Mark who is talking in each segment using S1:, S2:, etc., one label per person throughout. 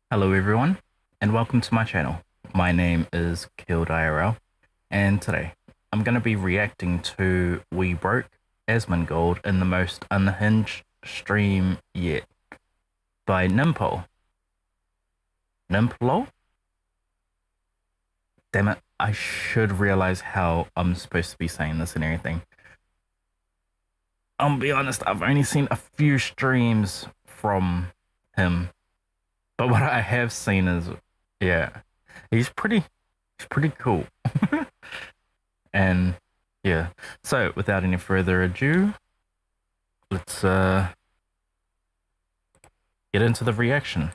S1: Hello everyone, and welcome to my channel. My name is Killed IRL, and today I'm going to be reacting to We Broke Asmongold in the most unhinged stream yet by Nimpo. Nimplo? Damn it, I should realize how I'm supposed to be saying this and everything. I'll be honest, I've only seen a few streams from him, but what I have seen is, yeah, he's pretty cool. And yeah, so without any further ado, let's get into the reaction.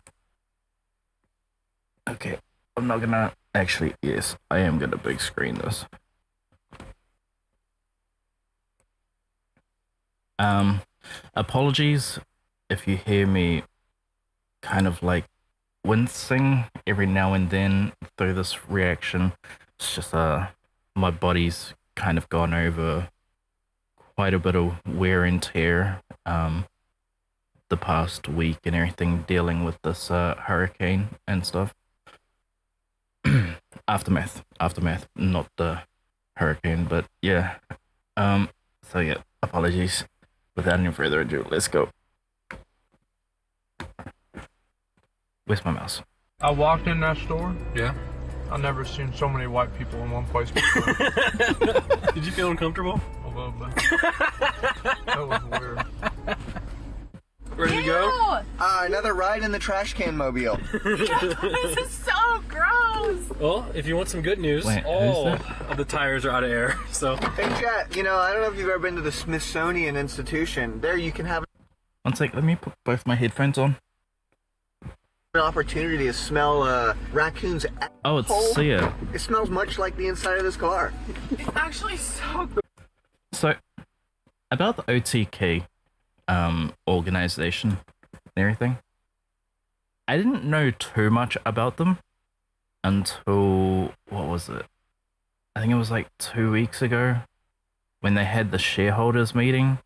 S1: Okay, I'm not gonna actually, yes, I am gonna big screen this. Apologies if you hear me kind of like wincing every now and then through this reaction. It's just my body's kind of gone over quite a bit of wear and tear the past week and everything, dealing with this hurricane and stuff. Aftermath, not the hurricane, but yeah. So yeah, apologies. Without any further ado, let's go. Where's my mouse?
S2: I walked in that store.
S3: Yeah.
S2: I've never seen so many white people in one place before.
S3: Did you feel uncomfortable?
S2: A little bit. That was weird.
S3: Ready to go?
S4: Another ride in the trash can mobile.
S5: This is so gross.
S3: Well, if you want some good news,
S1: Wait,
S3: all
S1: who's that?
S3: of the tires are out of air. So
S4: Hey chat, I don't know if you've ever been to the Smithsonian Institution. There you can have
S1: One sec, let me put both my headphones on.
S4: an opportunity to smell raccoons'
S1: Oh, it's
S4: asshole.
S1: Sia.
S4: It smells much like the inside of this car.
S5: It's actually so gross.
S1: So, about the OTK organization and everything, I didn't know too much about them until, what was it? I think it was like 2 weeks ago when they had the shareholders meeting.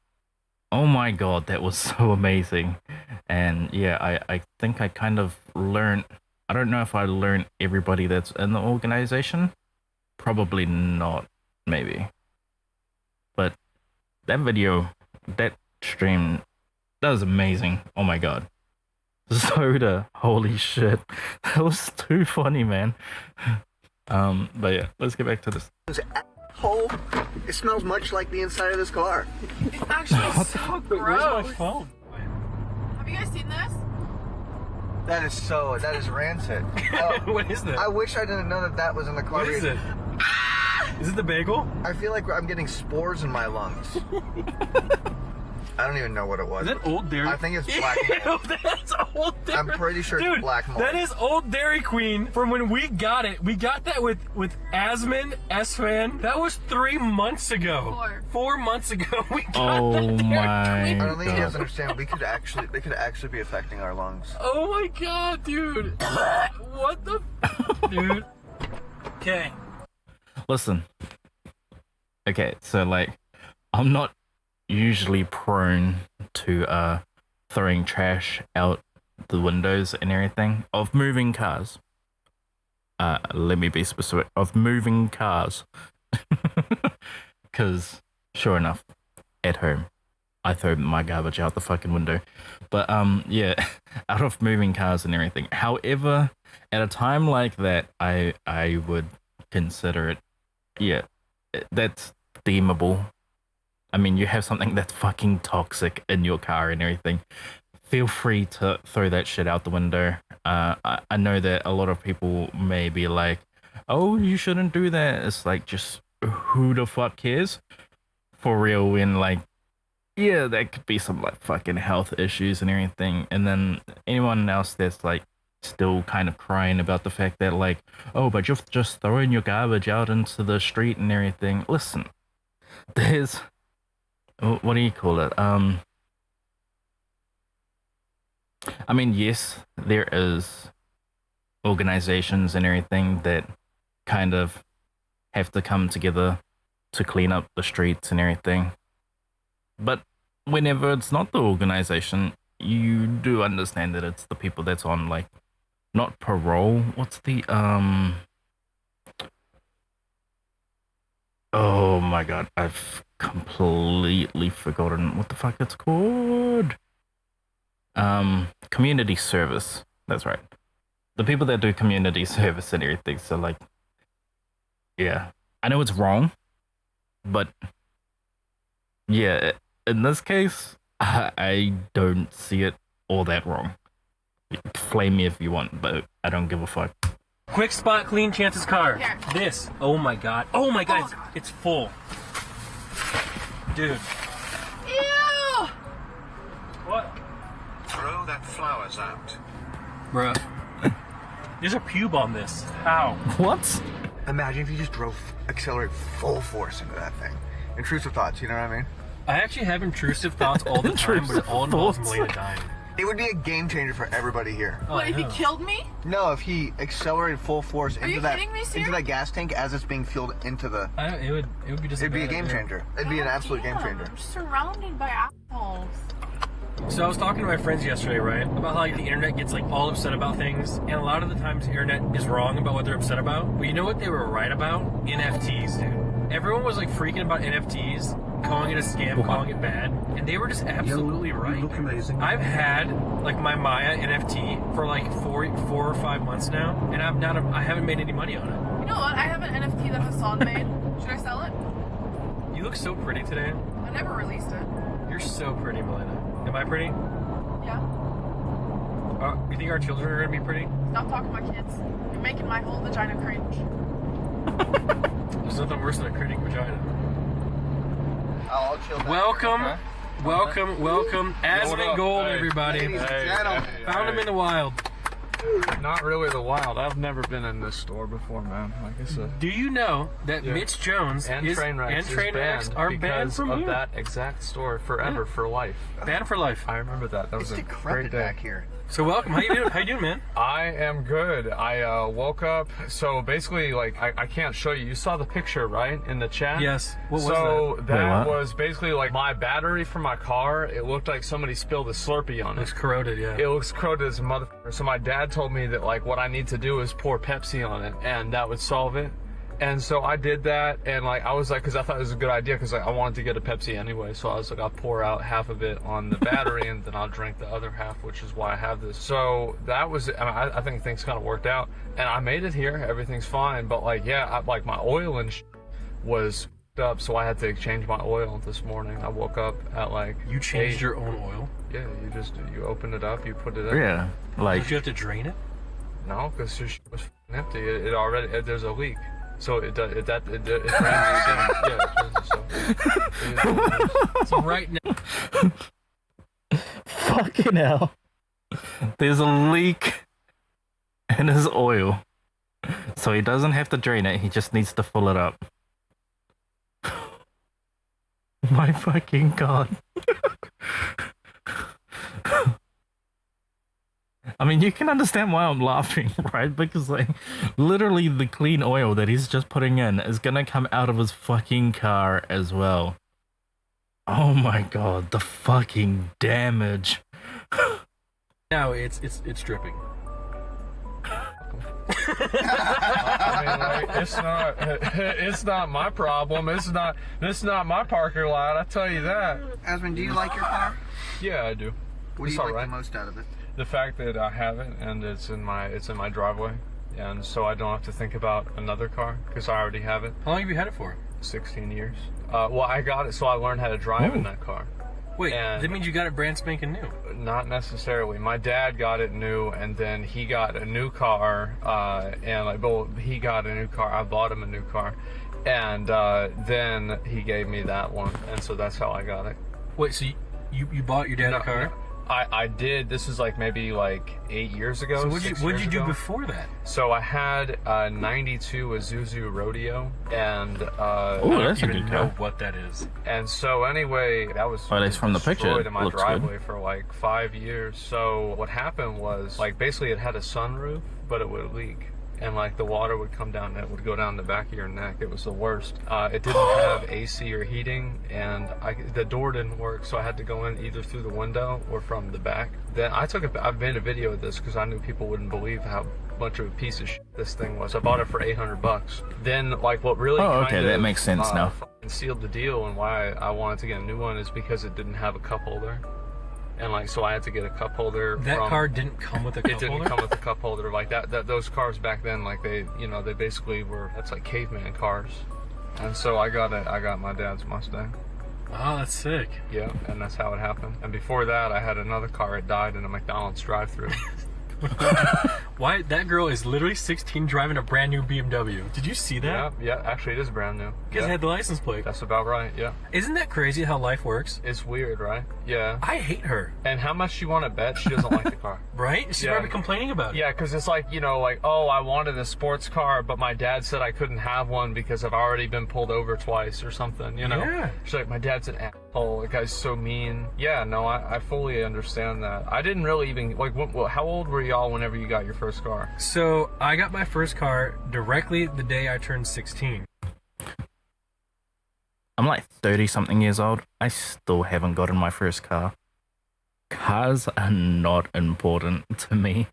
S1: Oh my god, that was so amazing. And yeah, I think I kind of learned, I don't know if I learned everybody that's in the organization. Probably not, maybe. But that video, that stream, that was amazing. Oh my god. Soda, holy shit. That was too funny, man. But yeah, let's get back to this.
S4: Asshole. It smells much like the inside of this car.
S5: It's actually so gross.
S3: phone?
S5: Have you guys seen this?
S4: That is rancid. Oh,
S3: What is that?
S4: I wish I didn't know that was in the car.
S3: What is it? Is it the bagel?
S4: I feel like I'm getting spores in my lungs. I don't even know what it was.
S3: Is that old Dairy?
S4: I think it's black mold.
S3: Ew, that's old Dairy.
S4: I'm pretty sure it's
S3: Dude,
S4: black mold.
S3: that is old Dairy Queen from when we got it. We got that with Asmon, S-Fan. That was 3 months ago. 4 months ago we got
S1: Oh
S3: that Dairy
S1: my
S3: Queen.
S4: I don't think you guys
S1: god.
S4: understand. They could actually be affecting our lungs.
S3: Oh my god, dude. What the dude? Okay.
S1: Listen. Okay, so like, I'm not usually prone to throwing trash out the windows and everything of moving cars. Let me be specific, of moving cars. Because sure enough, at home I throw my garbage out the fucking window. But yeah, out of moving cars and everything. However, at a time like that, I would consider it, yeah, that's deemable. I mean, you have something that's fucking toxic in your car and everything. Feel free to throw that shit out the window. I know that a lot of people may be like, oh, you shouldn't do that. It's like, just who the fuck cares? For real, when like, yeah, there could be some like fucking health issues and everything. And then anyone else that's like still kind of crying about the fact that like, oh, but you're just throwing your garbage out into the street and everything. Listen, there's, what do you call it? I mean, yes, there is organizations and everything that kind of have to come together to clean up the streets and everything. But whenever it's not the organization, you do understand that it's the people that's on like not parole. What's the Oh my god, I've completely forgotten what the fuck it's called. Community service. That's right. The people that do community service and everything. So like, yeah, I know it's wrong, but yeah, in this case, I don't see it all that wrong. Flame me if you want, but I don't give a fuck.
S3: Quick spot clean Chance's car.
S5: Here.
S3: This. Oh my god. Oh my god. It's full. Dude.
S5: Ew!
S3: What?
S4: Throw that flowers out.
S3: Bruh. There's a pube on this. How?
S1: What?
S4: Imagine if you just drove, accelerate full force into that thing. Intrusive thoughts, you know what I mean?
S3: I actually have intrusive thoughts all the time, but it all involves Melina dying.
S4: It would be a game changer for everybody here.
S3: Oh,
S5: What, if he
S3: no.
S5: killed me?
S4: No, if he accelerated full force
S5: you
S4: into that
S5: kidding me, Siri?
S4: into that gas tank as it's being fueled into the.
S3: It would be just.
S4: It'd be a
S3: bad
S4: game
S3: idea.
S4: changer. It'd be an
S5: God
S4: absolute game
S5: damn,
S4: changer.
S5: I'm surrounded by assholes.
S3: So I was talking to my friends yesterday, right, about how like the internet gets like all upset about things, and a lot of the times the internet is wrong about what they're upset about. But you know what they were right about? NFTs, dude. Everyone was like freaking about NFTs, calling it a scam, calling it bad, and they were just absolutely right.
S6: You look amazing.
S3: I've had like my Maya NFT for like four or 5 months now, and I haven't made any money on it.
S5: You know what? I have an NFT that Hassan made. Should I sell it?
S3: You look so pretty today.
S5: I never released it.
S3: You're so pretty, Melina. Am I pretty?
S5: Yeah.
S3: You think our children are gonna be pretty?
S5: Stop talking to my kids. You're making my whole vagina cringe.
S3: There's nothing worse than a cringe vagina.
S4: I'll chill down.
S3: Welcome,
S4: Okay.
S3: welcome, Asmongold,
S2: Hey.
S3: everybody.
S4: Ladies and gentlemen.
S3: Found him in the wild.
S2: Not really the wild. I've never been in this store before, man. Like it's a
S3: Do you know that
S2: Yeah.
S3: Mitch Jones
S2: and
S3: is,
S2: Trainwrecks
S3: and
S2: is
S3: Trainwrecks are banned
S2: because
S3: from
S2: of
S3: here?
S2: that exact store forever for life.
S3: Banned for life.
S2: I remember that. That was
S4: It's
S2: a great
S4: decrepit
S2: day.
S4: back here.
S3: So welcome. How you doing? How you doing, man?
S2: I am good. I woke up. So basically, like I can't show you. You saw the picture, right, in the chat?
S3: Yes. What was
S2: so
S3: that?
S2: that
S1: Wait, what?
S2: was basically like my battery for my car. It looked like somebody spilled a Slurpee on
S3: It's
S2: it.
S3: corroded, yeah.
S2: It looks corroded as a motherfucker. So my dad told me that like what I need to do is pour Pepsi on it, and that would solve it. And so I did that, and like I was like, because I thought it was a good idea, because like I wanted to get a Pepsi anyway. So I was like, I'll pour out half of it on the battery, and then I'll drink the other half, which is why I have this. So that was, I think things kind of worked out, and I made it here. Everything's fine, but like yeah, like my oil and was up, so I had to change my oil this morning. I woke up at like
S3: You changed
S2: 8.
S3: your own oil?
S2: Yeah, you open it up, you put it in.
S1: Yeah, like
S3: Did you have to drain it?
S2: No, because your shit was empty. It already there's a leak, so it drains yeah,
S3: So right now,
S1: fucking hell. There's a leak in his oil, so he doesn't have to drain it. He just needs to fill it up. My fucking god. I mean, you can understand why I'm laughing, right? Because, like, literally the clean oil that he's just putting in is gonna come out of his fucking car as well. Oh my god, the fucking damage.
S3: now it's dripping.
S2: I mean, like, it's not my problem. It's not my parking lot. I tell you that.
S4: Asmon, do you like your car?
S2: Yeah, I do.
S4: What do
S2: It's
S4: you like
S2: alright.
S4: the most out of it?
S2: The fact that I have it and it's in my driveway, and so I don't have to think about another car because I already have it.
S3: How long have you had it for?
S2: 16 years. Well, I got it, so I learned how to drive in
S1: Ooh.
S2: that car.
S3: Wait,
S2: And-
S3: that means you got it brand spanking new.
S2: Not necessarily. My dad got it new, and then he got a new car, and like, well, he got a new car. I bought him a new car, and then he gave me that one, and so that's how I got it.
S3: Wait, so you bought your dad a car?
S2: I did. This is like maybe like 8 years ago.
S3: So
S2: 6
S3: what'd you
S2: years
S3: do
S2: ago.
S3: before that?
S2: So I had a '92 Isuzu Rodeo, and
S1: Ooh, that's a
S3: even
S1: good
S3: know
S1: car.
S3: what that is.
S2: and so anyway, that was
S1: Well, at least from the picture,
S2: destroyed
S1: it
S2: in my
S1: looks good.
S2: driveway for like 5 years. So what happened was, like, basically it had a sunroof, but it would leak. and like the water would come down, it would go down the back of your neck. It was the worst. It didn't have AC or heating, and the door didn't work, so I had to go in either through the window or from the back. Then I've made a video of this because I knew people wouldn't believe how much of a piece of shit this thing was. I bought it for $800. Then like what really
S1: that makes sense now.
S2: Sealed the deal and why I wanted to get a new one is because it didn't have a cup holder. And like, so I had to get a cup holder.
S3: That car didn't come with a cup holder?
S2: It didn't come with a cup holder. Like those cars back then, like they basically were, that's like caveman cars. And so I got my dad's Mustang.
S3: Oh, that's sick.
S2: Yeah, and that's how it happened. And before that, I had another car. It died in a McDonald's drive-thru.
S3: Why? That girl is literally 16 driving a brand new BMW. Did you see that?
S2: Yeah, actually it is brand new.
S3: Because it had the license plate.
S2: That's about right, yeah.
S3: Isn't that crazy how life works?
S2: It's weird, right? Yeah.
S3: I hate her.
S2: And how much you want to bet she doesn't like the car?
S3: Right? She's probably complaining about it.
S2: Yeah, because it's like, like, oh, I wanted a sports car, but my dad said I couldn't have one because I've already been pulled over twice or something,
S3: Yeah.
S2: She's like, my dad's an asshole. The guy's so mean. Yeah, no, I fully understand that. I didn't really even, like, how old were y'all whenever you got your first car?
S3: So, I got my first car directly the day I turned 16.
S1: I'm like 30-something years old. I still haven't gotten my first car. Cars are not important to me.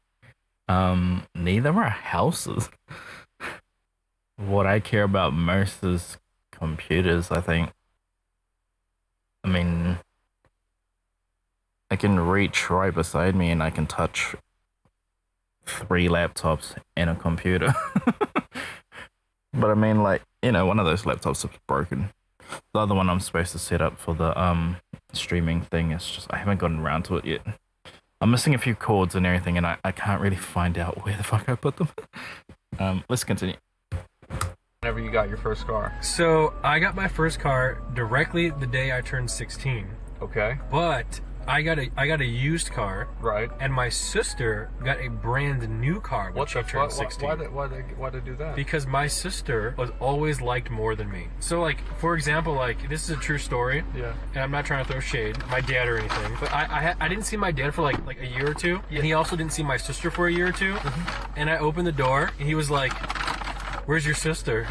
S1: Neither are houses. What I care about most is computers, I think. I mean, I can reach right beside me and I can touch 3 laptops and a computer. But I mean, like, one of those laptops is broken. The other one I'm supposed to set up for the streaming thing is just, I haven't gotten around to it yet. I'm missing a few cords and everything, and I can't really find out where the fuck I put them. Let's continue.
S2: Whenever you got your first car.
S3: So, I got my first car directly the day I turned 16.
S2: Okay.
S3: But I got a used car.
S2: Right.
S3: And my sister got a brand new car when she turned 16.
S2: Why they do that?
S3: Because my sister was always liked more than me. So, like, for example, like, this is a true story.
S2: Yeah.
S3: And I'm not trying to throw shade at my dad or anything. But I didn't see my dad for like a year or two. Yeah. And he also didn't see my sister for a year or two. Mm-hmm. And I opened the door and he was like, "Where's your sister?"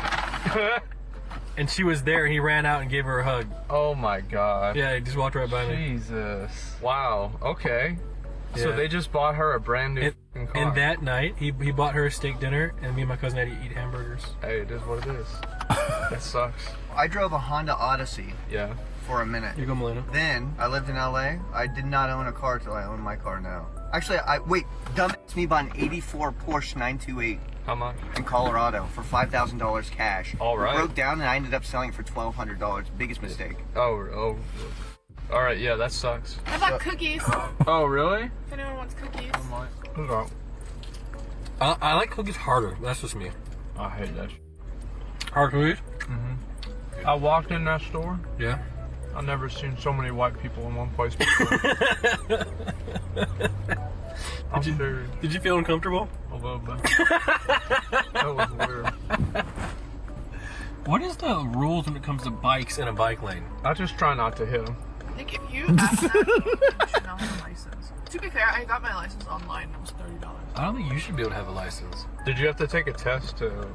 S3: And she was there, and he ran out and gave her a hug.
S2: Oh my god.
S3: Yeah, he just walked right by me.
S2: Jesus. Wow. Okay.
S3: Yeah.
S2: So they just bought her a brand new car.
S3: And that night, he bought her a steak dinner, and me and my cousin had to eat hamburgers.
S2: Hey, it is what it is. That sucks.
S4: I drove a Honda Odyssey
S2: Yeah.
S4: for a minute.
S3: You go, Melina.
S4: Then I lived in LA. I did not own a car till I own my car now. Actually, dumbass me bought an 84 Porsche 928
S2: How much?
S4: in Colorado for $5,000 cash.
S2: All right.
S4: It broke down and I ended up selling it for $1,200. Biggest mistake.
S2: Oh. All right. Yeah, that sucks.
S5: I bought cookies.
S2: Oh, really?
S5: If anyone wants cookies.
S2: Okay.
S3: I like cookies harder. That's just me.
S2: I hate that.
S3: Hard cookies?
S2: Mm-hmm. I walked in that store.
S3: Yeah.
S2: I've never seen so many white people in one place before. I'm serious.
S3: Did you feel uncomfortable?
S2: A little bit. That was weird.
S3: What is the rules when it comes to bikes in a bike lane?
S2: I just try not to hit them.
S5: I think if you ask that, you should not have a license. To be fair, I got my license online. It was $30.
S3: I don't think you should be able to have a license.
S2: Did you have to take a test to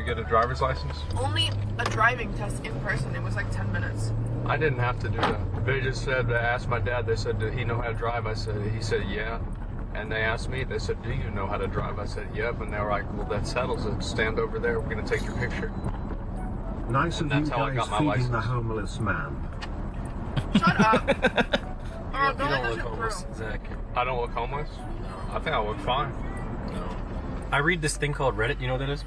S2: get a driver's license?
S5: Only a driving test in person. It was like 10 minutes.
S2: I didn't have to do that. They just said, I asked my dad, they said, did he know how to drive? He said, yeah. And they asked me, they said, do you know how to drive? I said, yep. And they were like, well, that settles it. Stand over there. We're going to take your picture.
S6: Nice of you guys feeding the homeless man.
S5: Shut up.
S3: You don't look homeless, Zach.
S2: I don't look homeless? I think I look fine.
S3: No. I read this thing called Reddit. You know what that is?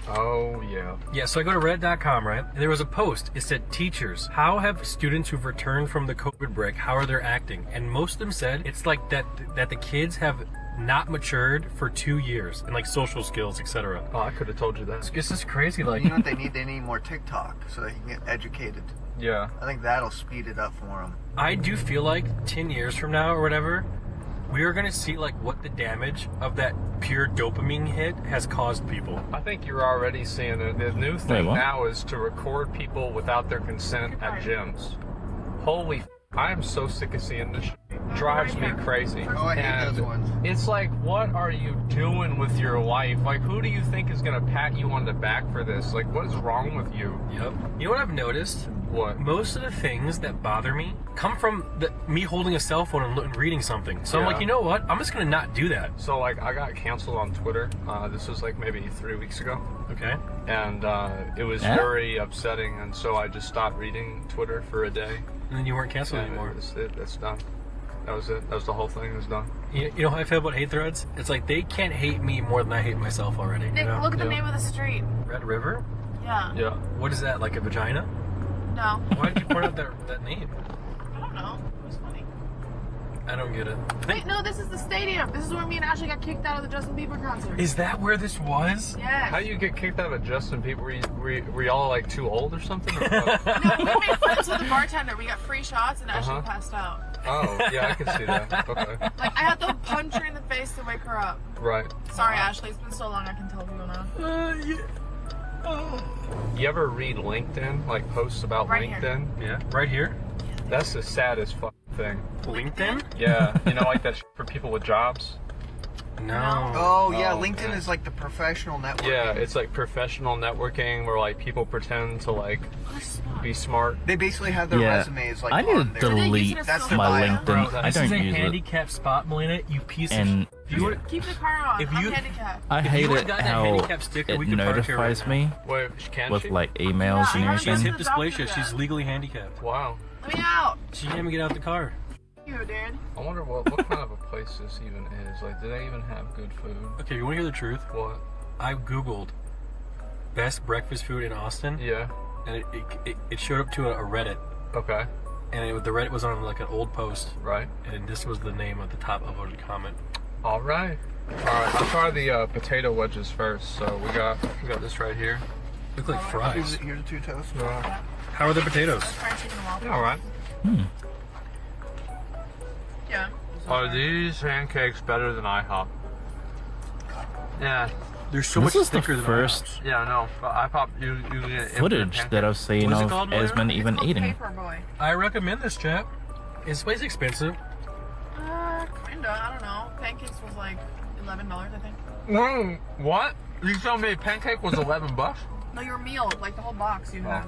S2: Oh, yeah.
S3: Yeah, so I go to reddit.com, right? And there was a post. It said, teachers, how have students who've returned from the COVID break, how are they acting? And most of them said it's like that the kids have not matured for 2 years in like social skills, etc.
S2: Oh, I could have told you that.
S3: It's just crazy. Like,
S4: You know what they need? They need more TikTok so they can get educated.
S2: Yeah.
S4: I think that'll speed it up for them.
S3: I do feel like 10 years from now or whatever, we are going to see like what the damage of that pure dopamine hit has caused people.
S2: I think you're already seeing it. The new thing now is to record people without their consent at gyms. Holy I am so sick of seeing this shit. drives me crazy.
S4: Oh, I hate
S2: And
S4: those ones.
S2: it's like, what are you doing with your life? Like, who do you think is gonna pat you on the back for this? Like, what is wrong with you?
S3: Yep. You know what I've noticed?
S2: What?
S3: Most of the things that bother me come from me holding a cell phone and reading something. So I'm
S2: Yeah.
S3: like, you know what? I'm just gonna not do that.
S2: So, like, I got canceled on Twitter. This was like maybe 3 weeks ago.
S3: Okay.
S2: And it was
S1: Yeah?
S2: very upsetting, and so I just stopped reading Twitter for a day.
S3: And then you weren't canceled
S2: And
S3: anymore.
S2: that's it. That's done. That was it. That was the whole thing. It was done.
S3: You know how I feel about hate threads? It's like they can't hate me more than I hate myself already.
S5: Nick,
S3: you know?
S5: look at the
S2: Yeah.
S5: name of the street.
S3: Red River?
S5: Yeah.
S2: Yeah.
S3: What is that? Like a vagina?
S5: No.
S3: Why did you point out that name?
S5: I don't know. It was funny.
S3: I don't get it.
S5: Wait, no, this is the stadium. This is where me and Ashley got kicked out of the Justin Bieber concert.
S3: Is that where this was?
S5: Yes.
S2: How do you get kicked out of a Justin Bieber? Were y'all like too old or something? Or what?
S5: No, we made friends with the bartender. We got free shots and Ashley
S2: Uh-huh.
S5: passed out.
S2: Oh, yeah, I can see that. Okay.
S5: Like, I had to punch her in the face to wake her up.
S2: Right.
S5: Sorry, Ashley. It's been so long I can tell people now.
S2: You ever read LinkedIn? Like posts about
S5: Right here.
S2: LinkedIn?
S3: Yeah. Right here?
S2: That's the saddest fucking thing.
S3: LinkedIn?
S2: Yeah. You know, like that for people with jobs?
S3: No.
S4: Oh yeah,
S2: Oh,
S4: LinkedIn
S2: man.
S4: is like the professional network.
S2: Yeah, it's like professional networking where like people pretend to like be smart.
S4: They basically have their
S1: Yeah.
S4: resumes like
S1: I need
S4: on
S1: to
S4: there.
S1: delete
S4: That's their
S1: my
S4: bio.
S1: LinkedIn. I
S3: This is
S1: don't
S3: a
S1: use it.
S3: handicapped spot, Melina. You piece
S1: And
S3: of. If you would,
S5: Keep the car on.
S3: If
S5: I'm
S3: you-
S5: handicapped.
S1: I
S3: If you
S1: hate
S3: would've
S1: it
S3: got that
S1: how
S3: handicap sticker,
S1: it
S3: we could park here right
S1: notifies
S3: now.
S1: me
S2: Wait, can
S1: with
S2: she?
S1: like emails
S5: Yeah,
S1: and
S5: I
S3: She has
S1: everything.
S3: hip dysplasia.
S5: Doctor
S3: She's
S5: that.
S3: legally handicapped.
S2: Wow.
S5: Let me out.
S3: She can't even get out the car.
S5: You, dude.
S2: I wonder what kind of a place this even is. Like, do they even have good food?
S3: Okay, you want to hear the truth?
S2: What?
S3: I googled best breakfast food in Austin,
S2: Yeah.
S3: and it showed up to a Reddit,
S2: Okay.
S3: and the Reddit was on like an old post,
S2: Right.
S3: and this was the name of the top upvoted comment.
S2: All right. All right. I'll try the potato wedges first. So we got this right here.
S3: Look like fries.
S4: Here's the two toasts.
S3: How are the potatoes?
S5: Fried chicken and waffles.
S2: All right.
S5: Yeah.
S2: Are these pancakes better than IHOP? Yeah.
S3: They're so
S1: This
S3: much
S1: is the
S3: thicker than
S1: first
S2: Yeah, no. But IHOP you get
S1: footage that I've seen
S3: What's it
S1: of
S3: called, Moira?
S1: Esmond even
S5: It's called
S1: eating.
S5: Paperboy.
S3: I recommend this, chap. This place is expensive.
S5: Kinda. I don't know. Pancakes was like $11, I think.
S2: Whoa, what? You told me a pancake was $11?
S5: No, your meal, like the whole box you had.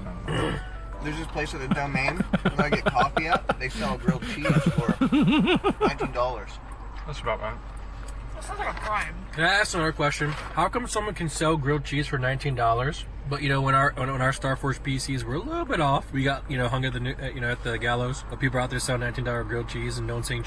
S4: There's this place at the Domain. When I get coffee at, they sell grilled cheese for $19.
S2: That's about right.
S5: That sounds like a crime.
S3: Can I ask another question? How come someone can sell grilled cheese for $19, but when our Star Force PCs were a little bit off, we got hung at the at the gallows, but people out there selling $19 grilled cheese and no one saying.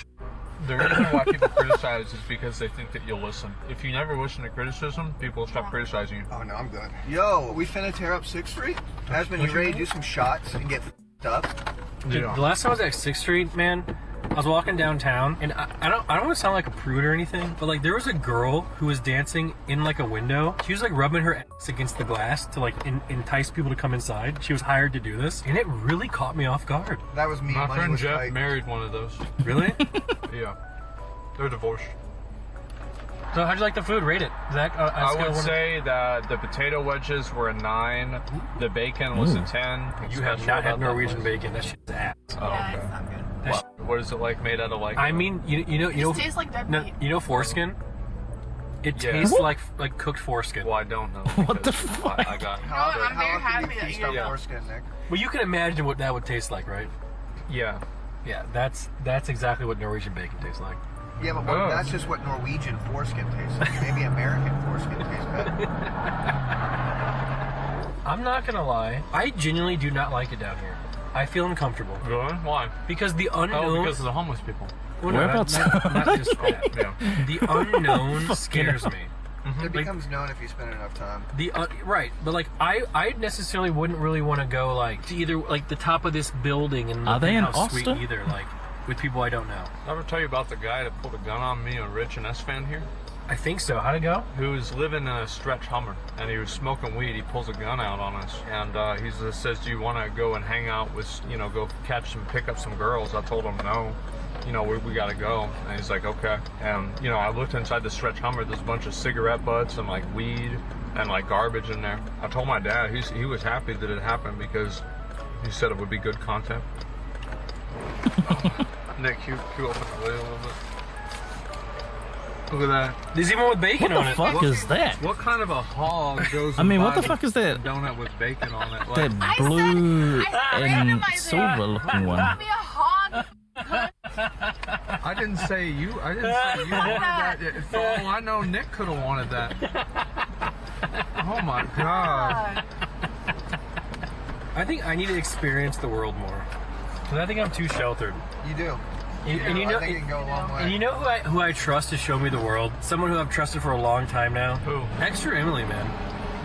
S2: The reason why people criticize is because they think that you'll listen. If you never listen to criticism, people will stop criticizing you.
S4: Oh no, I'm good. Yo, we finna tear up 6th Street? Asmond, you ready to do some shots and get f***ed up?
S3: Dude, the last time I was at 6th Street, man, I was walking downtown, and I don't want to sound like a prude or anything, but like there was a girl who was dancing in like a window. She was like rubbing her ass against the glass to like entice people to come inside. She was hired to do this, and it really caught me off guard.
S4: That was me.
S2: My
S4: Money
S2: friend
S4: was
S2: Jeff
S4: tight.
S2: married one of those.
S3: Really?
S2: Yeah. They're divorced.
S3: So how'd you like the food? Rate it, Zach.
S2: I would say that the potato wedges were a 9. The bacon was a 10.
S3: you have not had Norwegian bacon. That shit's ass.
S2: Oh,
S5: Yeah,
S2: okay.
S5: it's not good.
S2: What is it like made out of like?
S3: I mean, you know,
S5: It tastes like dead
S3: no,
S5: meat.
S3: you know foreskin. It
S2: Yeah.
S3: tastes like cooked foreskin.
S2: Well, I don't know.
S1: What the
S2: because
S1: fuck?
S2: I got.
S4: How
S5: No, I'm very
S4: often
S5: happy
S4: do you
S5: that
S4: feast
S5: you
S4: on
S2: know.
S4: foreskin, Nick?
S3: Well, you can imagine what that would taste like, right?
S2: Yeah.
S3: Yeah, that's exactly what Norwegian bacon tastes like.
S4: Yeah, but
S2: Oh.
S4: that's just what Norwegian foreskin tastes like. Maybe American foreskin tastes better.
S3: I'm not gonna lie, I genuinely do not like it down here. I feel uncomfortable
S2: Really? Why?
S3: because the unknown.
S2: Oh, because of the homeless people.
S3: Well, no,
S1: Whereabouts?
S3: not just that.
S2: Yeah.
S3: The unknown scares me.
S4: It becomes known if you spend enough time.
S3: Right, but like I necessarily wouldn't really want to go like to either like the top of this building and
S1: Are
S3: look
S1: they
S3: at
S1: in
S3: how sweet
S1: Austin?
S3: either like with people I don't know.
S2: Did I ever tell you about the guy that pulled a gun on me, a Rich and S fan here?
S3: I think so. How'd it go?
S2: Who was living in a stretch Hummer, and he was smoking weed. He pulls a gun out on us, and he just says, "Do you want to go and hang out with, go pick up some girls?" I told him no. We got to go. And he's like, okay. And, I looked inside the stretch Hummer. There's a bunch of cigarette butts and, like, weed and, like, garbage in there. I told my dad. He was happy that it happened because he said it would be good content. Nick, you open the lid a little bit. Look at that.
S3: There's even with bacon
S1: What
S3: on
S1: the
S3: it.
S1: fuck is that?
S2: What kind of a hog goes?
S1: I mean,
S2: and
S1: what the
S2: buys
S1: fuck is that?
S2: a donut with bacon on it?
S1: That
S2: Like,
S1: blue
S5: I said
S1: and
S5: randomizer.
S1: silver looking one.
S5: Call me a hog.
S2: I didn't say you. I didn't say you wanted that. For all I know, Nick could have wanted that. Oh my god.
S3: I think I need to experience the world more. Because I think I'm too sheltered.
S4: You do.
S3: And you know,
S4: I think it can go a long way.
S3: and you know who I trust to show me the world? Someone who I've trusted for a long time now.
S2: Who?
S3: Extra Emily, man.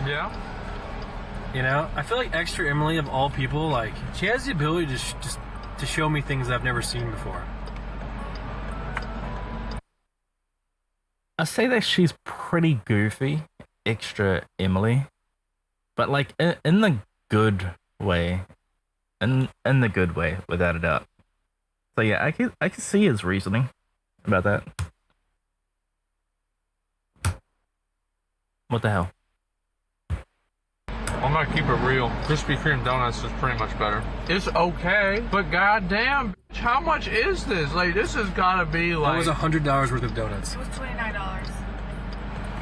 S2: Yeah.
S3: You know, I feel like Extra Emily of all people, like she has the ability to just to show me things I've never seen before.
S1: I say that she's pretty goofy, extra Emily, but like in the good way, in the good way, without a doubt. So yeah, I can see his reasoning about that. What the hell?
S2: I'm gonna keep it real. Krispy Kreme donuts is pretty much better. It's okay, but goddamn, bitch, how much is this? Like, this has gotta be
S3: That
S2: like.
S3: was $100 worth of donuts.
S5: It was $29.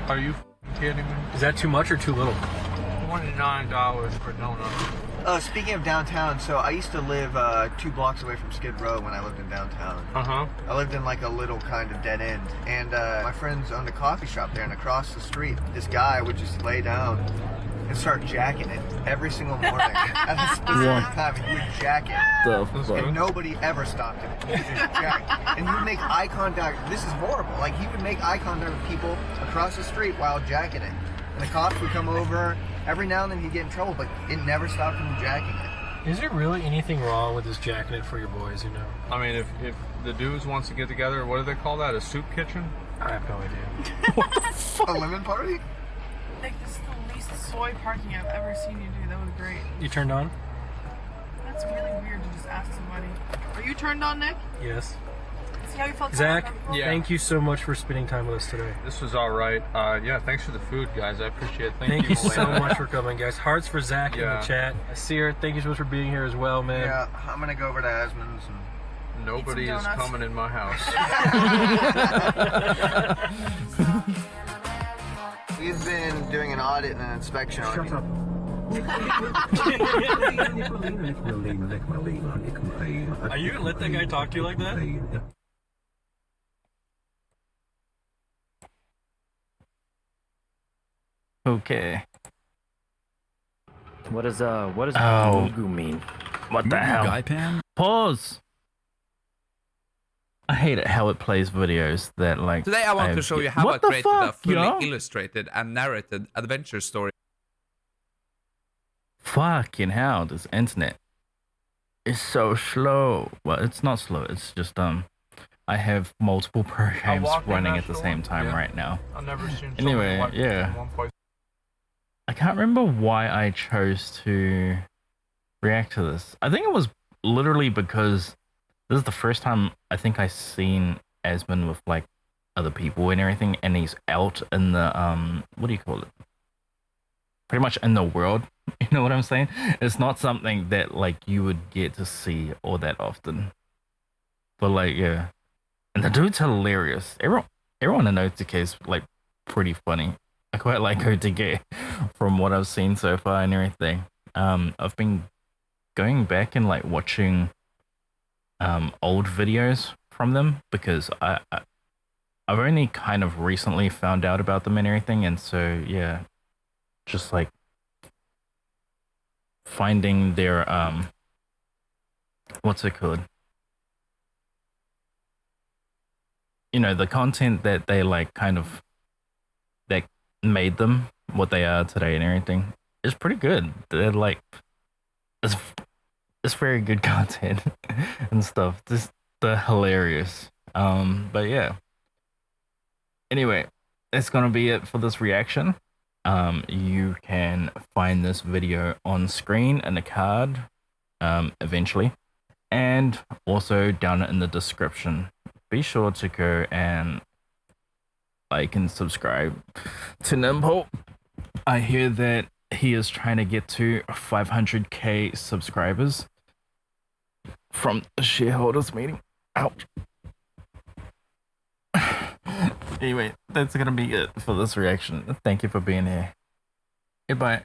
S2: Are you kidding me?
S3: Is that too much or too little?
S2: $29 for donuts.
S4: Speaking of downtown, so I used to live 2 blocks away from Skid Row when I lived in downtown. I lived in like a little kind of dead end, and my friends owned a coffee shop there, and across the street, this guy would just lay down and start jacking it every single morning at a specific time. He would jack it.
S1: The
S4: And
S1: fuck?
S4: nobody ever stopped him. He would just jack. And he would make eye contact. This is horrible. Like, he would make eye contact with people across the street while jacking it. And the cops would come over. Every now and then he'd get in trouble, but it never stopped him jacking it.
S3: Is there really anything wrong with this jacking it for your boys, you know?
S2: I mean, if the dudes wants to get together, what do they call that? A soup kitchen?
S3: I have no idea.
S4: A lemon party?
S5: Like, this is the least soy parking I've ever seen you do. That was great.
S3: You turned on?
S5: That's really weird to just ask somebody. Are you turned on, Nick?
S3: Yes.
S5: See how you felt?
S3: Zach,
S2: Yeah.
S3: thank you so much for spending time with us today.
S2: This was all right. Yeah, thanks for the food, guys. I appreciate it.
S3: Thank you so
S2: Melena.
S3: much for coming, guys. Hearts for Zach in
S2: Yeah.
S3: the chat. I see her. Thank you so much for being here as well, man.
S4: Yeah, I'm gonna go over to Asmon's and...
S2: Nobody
S5: Eat
S2: is
S5: some donuts.
S2: coming in my house.
S4: We've been doing an audit and an inspection on
S6: Shut
S4: you.
S6: up.
S3: Are you gonna let that guy talk to you like that?
S1: Okay.
S7: What does
S1: Oh.
S7: Mugu mean?
S1: What the hell?
S8: Guy pan?
S1: Pause. I hate it how it plays videos that like.
S9: Today I want to show you how I
S1: What the
S9: created a
S1: fuck,
S9: fully
S1: yo?
S9: illustrated and narrated adventure story.
S1: Fucking hell, this internet is so slow. Well, it's not slow. It's just I have multiple programs
S2: walk in
S1: running
S2: that
S1: at the
S2: store.
S1: same time
S2: Yeah.
S1: right now.
S2: I've never seen so
S1: Anyway,
S2: many white people
S1: yeah.
S2: in one place.
S1: I can't remember why I chose to react to this. I think it was literally because this is the first time I think I seen Asmon with like other people and everything, and he's out in the what do you call it? Pretty much in the world. You know what I'm saying? It's not something that like you would get to see all that often. But like, yeah. And the dude's hilarious. Everyone in OTK is like pretty funny. I quite like OTK from what I've seen so far and everything. I've been going back and like watching old videos from them because I've only kind of recently found out about them and everything, and so yeah, just like finding their what's it called? You know, the content that they like kind of that made them what they are today and everything is pretty good. They're like it's very good content and stuff. They're hilarious. But yeah. Anyway, that's gonna be it for this reaction. You can find this video on screen in a card eventually, and also down in the description. Be sure to go and like and subscribe to Nimble. I hear that he is trying to get to 500k subscribers from the shareholders meeting. Ouch. Anyway, that's gonna be it for this reaction. Thank you for being here. Goodbye.